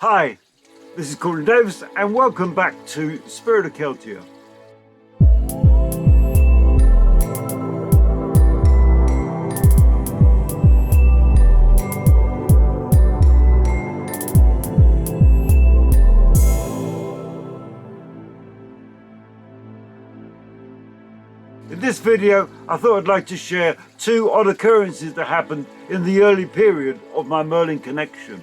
Hi, this is Colin Davis and welcome back to Spirit of Celtia. In this video, I thought I'd like to share two odd occurrences that happened in the early period of my Merlin connection.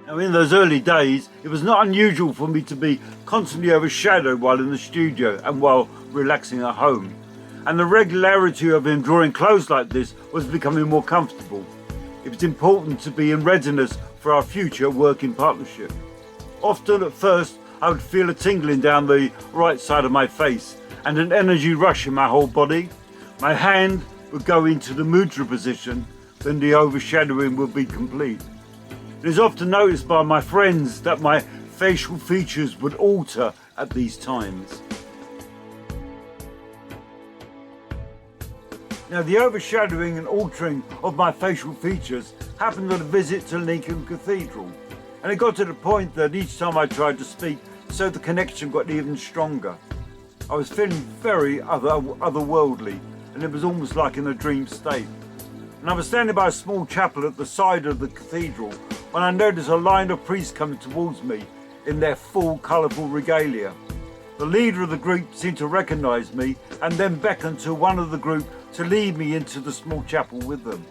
Now, in those early days, it was not unusual for me to be constantly overshadowed while in the studio and while relaxing at home. And the regularity of him drawing clothes like this was becoming more comfortable. It was important to be in readiness for our future working partnership. Often at first, I would feel a tingling down the right side of my face and an energy rush in my whole body. My hand would go into the mudra position, then the overshadowing would be complete. It is often noticed by my friends that my facial features would alter at these times. Now, the overshadowing and altering of my facial features happened on a visit to Lincoln Cathedral, and it got to the point that each time I tried to speak, so the connection got even stronger. I was feeling very otherworldly, and it was almost like in a dream state. And I was standing by a small chapel at the side of the cathedral when I noticed a line of priests coming towards me in their full colourful regalia. The leader of the group seemed to recognise me and then beckoned to one of the group to lead me into the small chapel with them.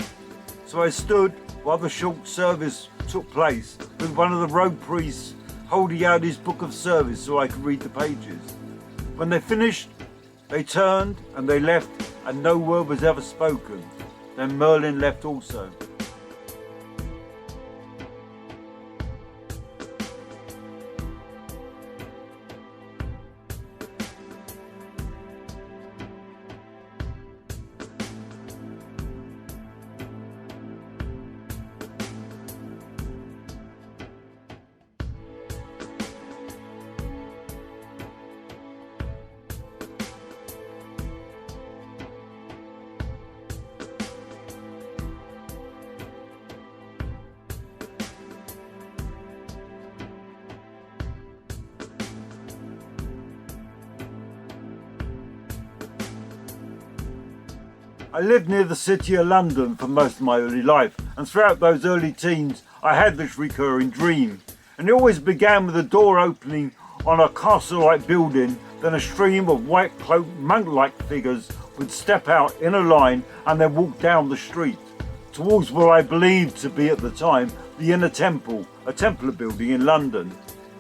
So I stood while the short service took place, with one of the robe priests holding out his book of service so I could read the pages. When they finished, they turned and they left, and no word was ever spoken. Then Merlin left also. I lived near the city of London for most of my early life, and throughout those early teens I had this recurring dream. And it always began with a door opening on a castle-like building, then a stream of white-cloaked monk-like figures would step out in a line and then walk down the street towards what I believed to be at the time the Inner Temple, a Templar building in London.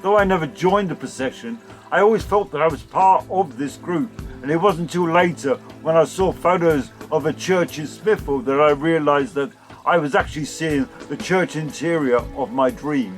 Though I never joined the procession, I always felt that I was part of this group, and it wasn't until later when I saw photos of a church in Smithfield that I realised that I was actually seeing the church interior of my dream.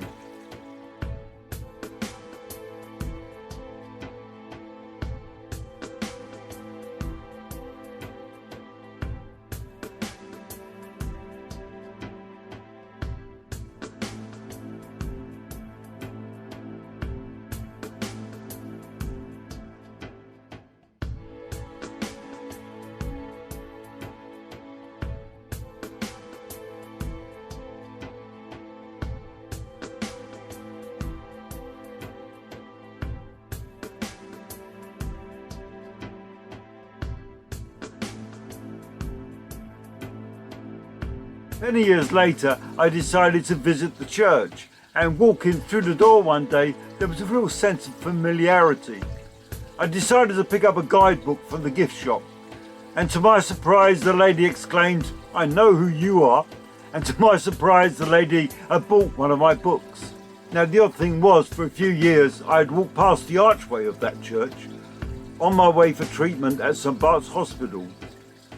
Many years later, I decided to visit the church, and walking through the door one day, there was a real sense of familiarity. I decided to pick up a guidebook from the gift shop, and to my surprise, the lady exclaimed, "I know who you are," and to my surprise, the lady had bought one of my books. Now, the odd thing was, for a few years, I had walked past the archway of that church on my way for treatment at St Bart's Hospital.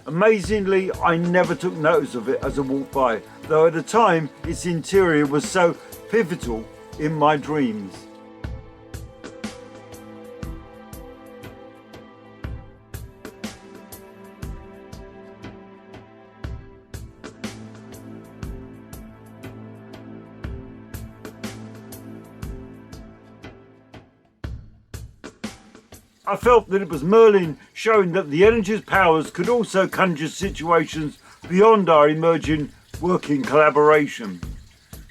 Amazingly, I never took notice of it as I walked by, though at the time its interior was so pivotal in my dreams. I felt that it was Merlin showing that the energy's powers could also conjure situations beyond our emerging working collaboration.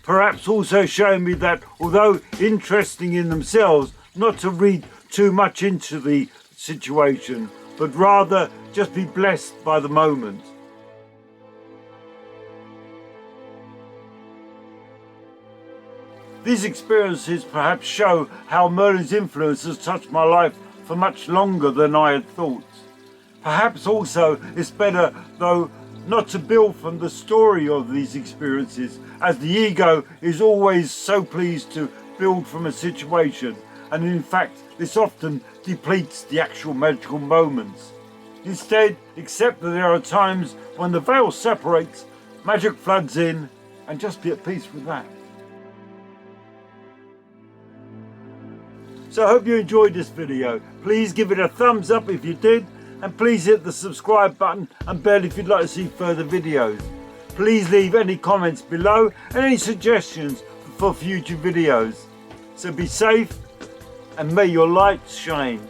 Perhaps also showing me that, although interesting in themselves, not to read too much into the situation, but rather just be blessed by the moment. These experiences perhaps show how Merlin's influence has touched my life for much longer than I had thought. Perhaps also it's better, though, not to build from the story of these experiences, as the ego is always so pleased to build from a situation, and in fact this often depletes the actual magical moments. Instead, accept that there are times when the veil separates, magic floods in, and just be at peace with that. So I hope you enjoyed this video. Please give it a thumbs up if you did, and please hit the subscribe button and bell if you'd like to see further videos. Please leave any comments below and any suggestions for future videos. So be safe and may your light shine.